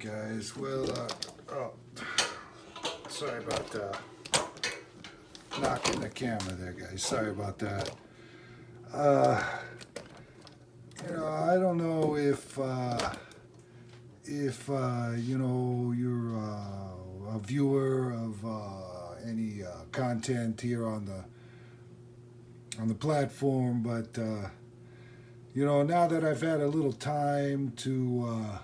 Alright guys, well, oh, sorry about knocking the camera there guys, sorry about that. I don't know if you know, you're a viewer of any content here on the platform, but now that I've had a little time to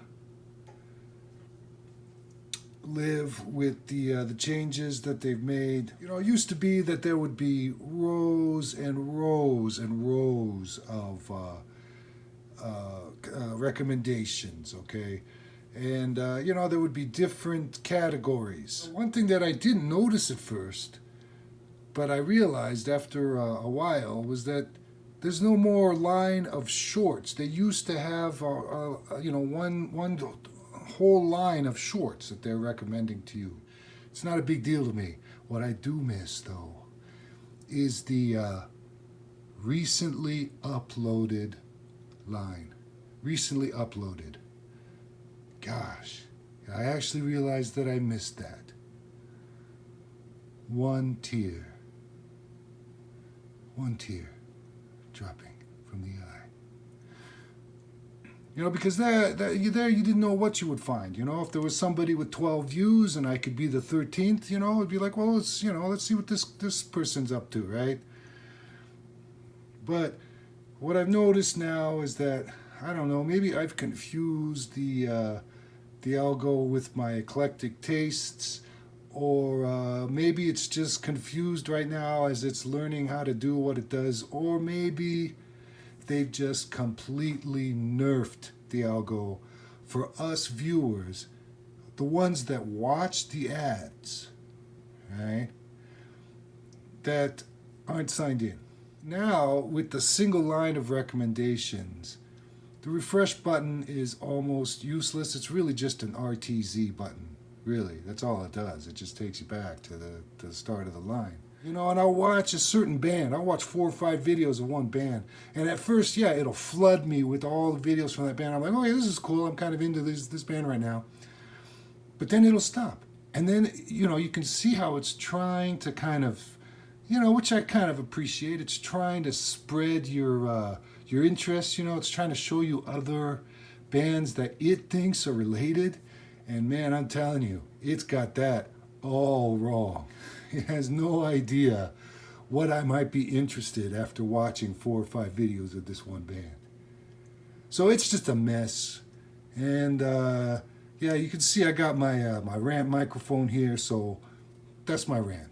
live with the changes that they've made. It used to be that there would be rows and rows and rows of recommendations, okay? And, there would be different categories. One thing that I didn't notice at first, but I realized after a while, was that there's no more line of shorts. They used to have, one whole line of shorts that they're recommending to you. It's not a big deal to me. What I do miss, though, is the recently uploaded line. Recently uploaded. Gosh, I actually realized that I missed that. One tear dropping from the eye. Because there you didn't know what you would find. If there was somebody with 12 views and I could be the 13th, it'd be like, well, let's see what this person's up to, right? But what I've noticed now is that, I don't know, maybe I've confused the algo with my eclectic tastes, or maybe it's just confused right now as it's learning how to do what it does, or maybe they've just completely nerfed the algo for us viewers, the ones that watch the ads, right, that aren't signed in. Now, with the single line of recommendations, the refresh button is almost useless. It's really just an RTZ button. Really, that's all it does. It just takes you back to the start of the line. And I'll watch a certain band. I'll watch 4 or 5 videos of one band. And at first, yeah, it'll flood me with all the videos from that band. I'm like, oh yeah, this is cool. I'm kind of into this band right now. But then it'll stop. And then, you can see how it's trying to kind of, which I kind of appreciate. It's trying to spread your interests. It's trying to show you other bands that it thinks are related. And man, I'm telling you, it's got that all wrong. It has no idea what I might be interested after watching 4 or 5 videos of this one band. So it's just a mess. And yeah, you can see I got my my rant microphone here, so that's my rant.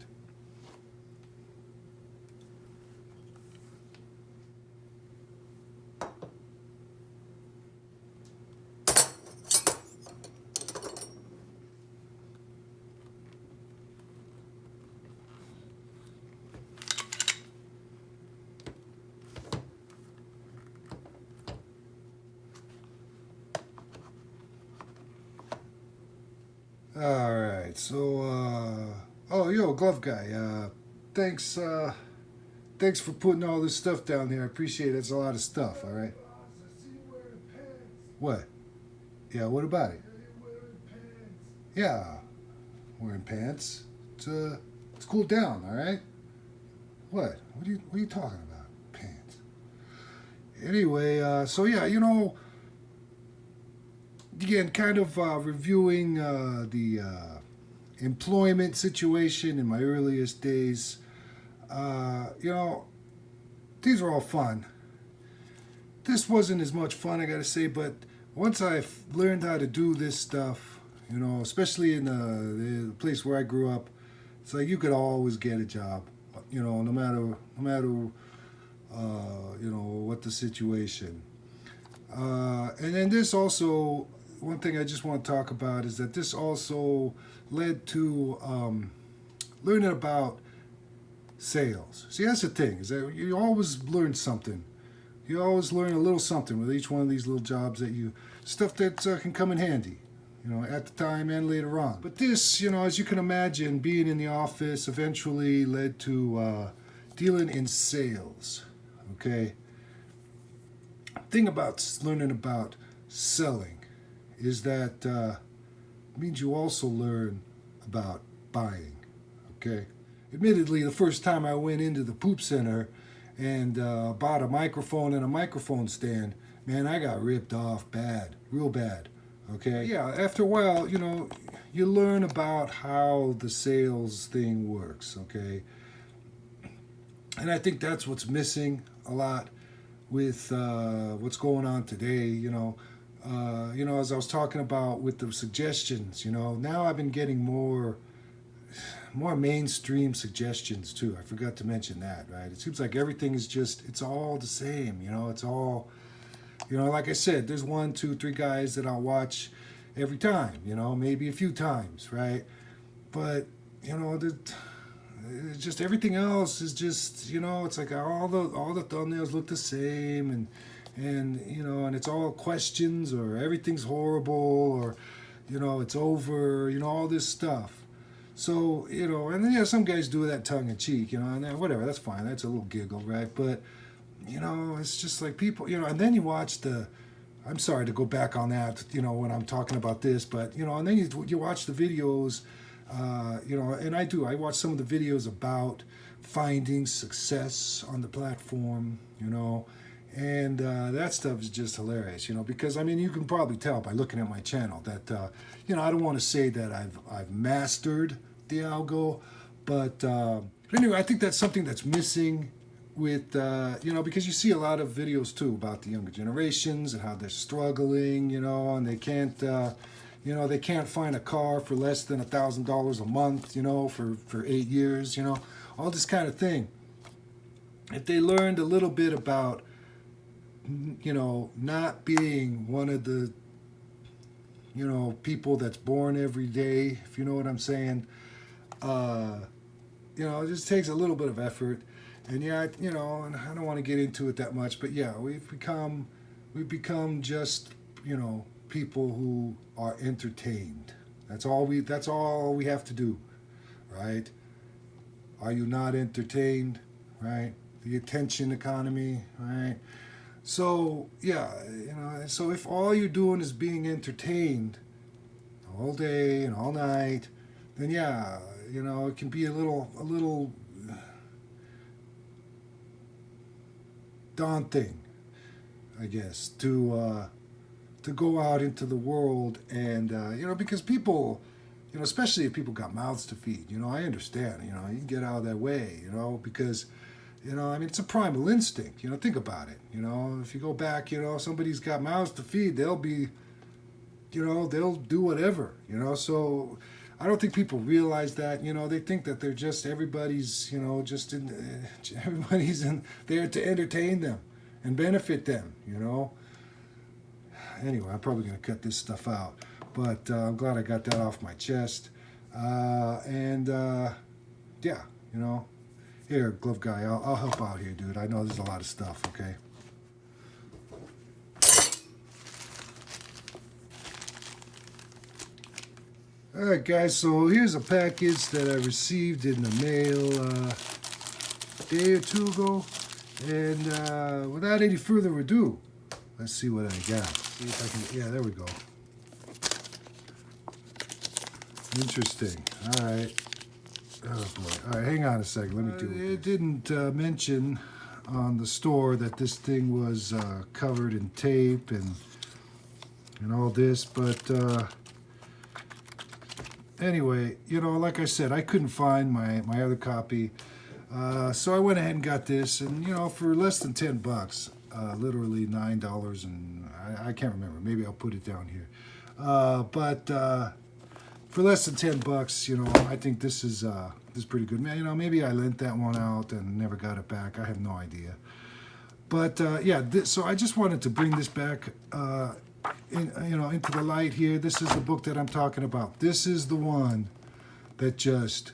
All right, so yo, glove guy, thanks for putting all this stuff down there. I appreciate it. It's a lot of stuff. All right. What? Yeah. What about it? Yeah, wearing pants. It's cooled down. All right. What? What are you talking about? Pants. Anyway, so yeah, again, kind of reviewing the employment situation in my earliest days. These were all fun. This wasn't as much fun, I gotta say, but once I've learned how to do this stuff, especially in the place where I grew up, it's like you could always get a job, no matter what the situation. And then this also, one thing I just want to talk about is that this also led to learning about sales. See, that's the thing, is that you always learn something. You always learn a little something with each one of these little jobs stuff that can come in handy, at the time and later on. But this, as you can imagine, being in the office eventually led to dealing in sales, okay? Thing about learning about selling is that means you also learn about buying. Okay. Admittedly, the first time I went into the poop center and bought a microphone and a microphone stand, man, I got ripped off bad, real bad. Okay. Yeah. After a while, you learn about how the sales thing works. Okay. And I think that's what's missing a lot with what's going on today. As I was talking about with the suggestions, now I've been getting more mainstream suggestions too. I forgot to mention that, right? It seems like everything is it's all the same, it's all, like I said, there's 1, 2, 3 guys that I'll watch every time, maybe a few times, right? But, it's just everything else is just, it's like all the thumbnails look the same, and it's all questions, or everything's horrible, or, it's over, all this stuff. So, and then, some guys do that tongue in cheek, and whatever, that's fine. That's a little giggle, right? But, it's just like people, and then you watch I'm sorry to go back on that, when I'm talking about this, but, and then you watch the videos, and I watch some of the videos about finding success on the platform, and that stuff is just hilarious, because, you can probably tell by looking at my channel that, I don't want to say that I've mastered the algo, but anyway, I think that's something that's missing with, because you see a lot of videos too about the younger generations and how they're struggling, and they can't, they can't find a car for less than $1,000 a month, for 8 years, all this kind of thing. If they learned a little bit about, not being one of the, people that's born every day, if you know what I'm saying, it just takes a little bit of effort. And yeah, and I don't want to get into it that much, but yeah, we've become just, people who are entertained. That's all we have to do, right? Are you not entertained, right? The attention economy, right? So yeah, so if all you're doing is being entertained all day and all night, then yeah, it can be a little daunting, I guess, to go out into the world and because people, especially if people got mouths to feed, I understand, you can get out of that way, because it's a primal instinct, think about it, if you go back, somebody's got mouths to feed, they'll be, they'll do whatever, so I don't think people realize that, they think that they're just, everybody's in there to entertain them and benefit them, Anyway, I'm probably going to cut this stuff out, but I'm glad I got that off my chest, yeah, here, glove guy, I'll help out here, dude. I know there's a lot of stuff, okay? Alright guys, so here's a package that I received in the mail a day or two ago, and without any further ado, let's see what I got. See if I can, yeah, there we go. Interesting. Alright. Oh boy. Alright, hang on a second, let me do it. It didn't mention on the store that this thing was covered in tape and all this, but anyway, like I said, I couldn't find my other copy, so I went ahead and got this, and for less than $10, literally $9, and I can't remember. Maybe I'll put it down here, but for less than $10, I think this is pretty good. Man, maybe I lent that one out and never got it back. I have no idea, but yeah. So I just wanted to bring this back. Into the light here. This is the book that I'm talking about. This is the one that just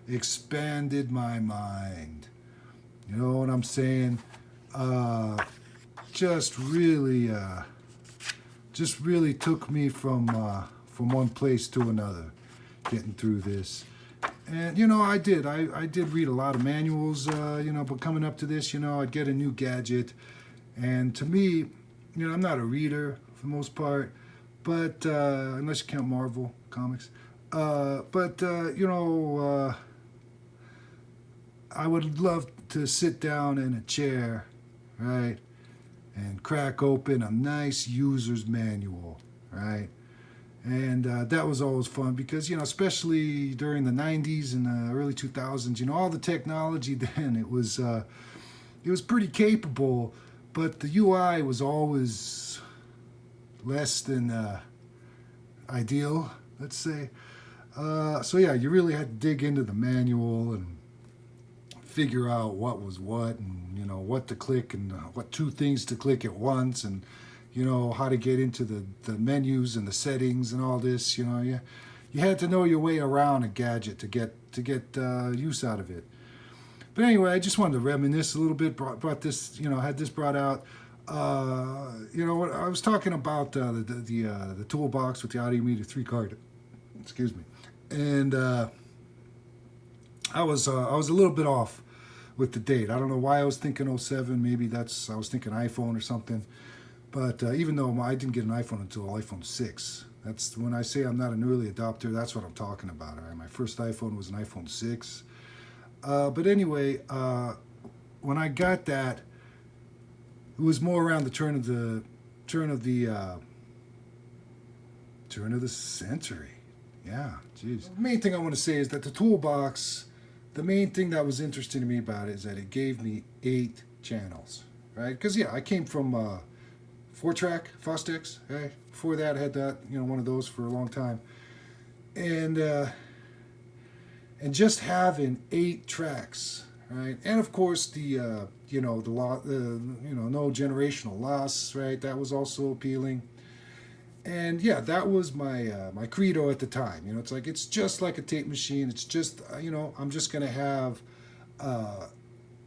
expanded my mind. You know what I'm saying? Just really took me from one place to another, getting through this. And I did read a lot of manuals. But coming up to this, I'd get a new gadget. And to me, I'm not a reader for the most part, But unless you count Marvel comics. But you know, I would love to sit down in a chair, right, and crack open a nice user's manual, right? And that was always fun because, you know, especially during the 90s and the early 2000s, you know, all the technology then, it was pretty capable, but the UI was always less than ideal, let's say. So yeah, you really had to dig into the manual and figure out what was what, and you know what to click and what two things to click at once, and you know how to get into the menus and the settings and all this. You know, you had to know your way around a gadget to get use out of it. But anyway, I just wanted to reminisce a little bit. Brought this, you know, had this brought out. You know, I was talking about the toolbox with the Audiometer 3 card. Excuse me, and I was a little bit off with the date. I don't know why I was thinking '07. Maybe I was thinking iPhone or something. But even though I didn't get an iPhone until iPhone 6. That's when I say I'm not an early adopter. That's what I'm talking about. All right, my first iPhone was an iPhone 6. But anyway, when I got that, it was more around the turn of the century. Yeah, geez. The main thing I want to say is that the toolbox, the main thing that was interesting to me about it is that it gave me 8 channels, right? Because yeah, I came from 4-track Fostex, right? Before that, I had that, you know, one of those for a long time, and just having 8 tracks, right? And of course the you know no generational loss, right? That was also appealing. And yeah, that was my my credo at the time. You know, it's like it's just like a tape machine. It's just you know, I'm just gonna have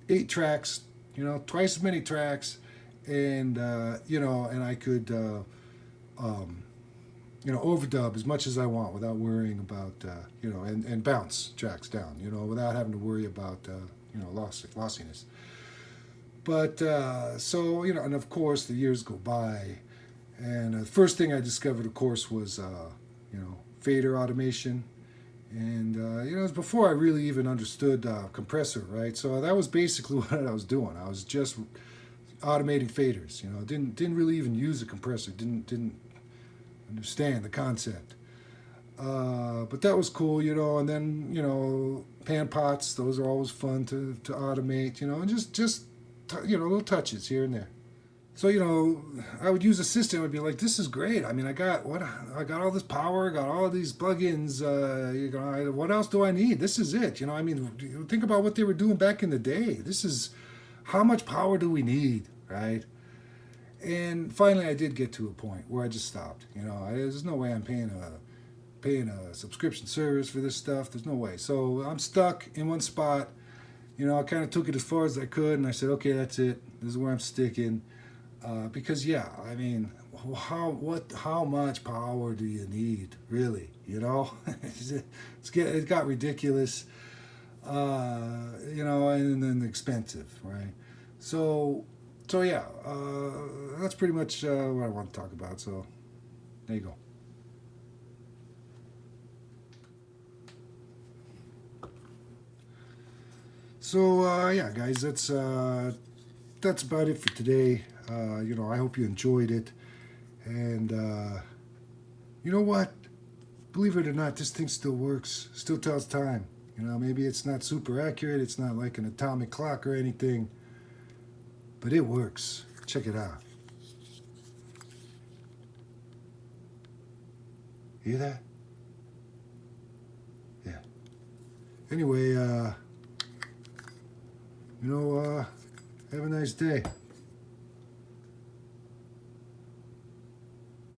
8 tracks. You know, twice as many tracks, and you know, and I could you know, overdub as much as I want without worrying about you know, and bounce tracks down. You know, without having to worry about you know, lossiness. But so you know, and of course the years go by. And the first thing I discovered, of course, was you know, fader automation, and you know, it was before I really even understood compressor, right? So that was basically what I was doing. I was just automating faders. You know, didn't really even use a compressor. Didn't understand the concept. But that was cool, you know. And then you know, pan pots. Those are always fun to automate. You know, and just you know, little touches here and there. So you know, I would use a system. I'd be like, "This is great. I mean, I got all this power, got all these plugins. You know, what else do I need? This is it. You know, I mean, think about what they were doing back in the day. This is how much power do we need, right?" And finally, I did get to a point where I just stopped. You know, there's no way I'm paying a subscription service for this stuff. There's no way. So I'm stuck in one spot. You know, I kind of took it as far as I could, and I said, "Okay, that's it. This is where I'm sticking." Because yeah, I mean, how much power do you need, really? You know, it got ridiculous, you know, and then expensive, right? So yeah, that's pretty much what I want to talk about. So there you go. So yeah, guys, that's about it for today. You know, I hope you enjoyed it. And you know what? Believe it or not, this thing still works. Still tells time. You know, maybe it's not super accurate. It's not like an atomic clock or anything. But it works. Check it out. Hear that? Yeah. Anyway, you know, have a nice day.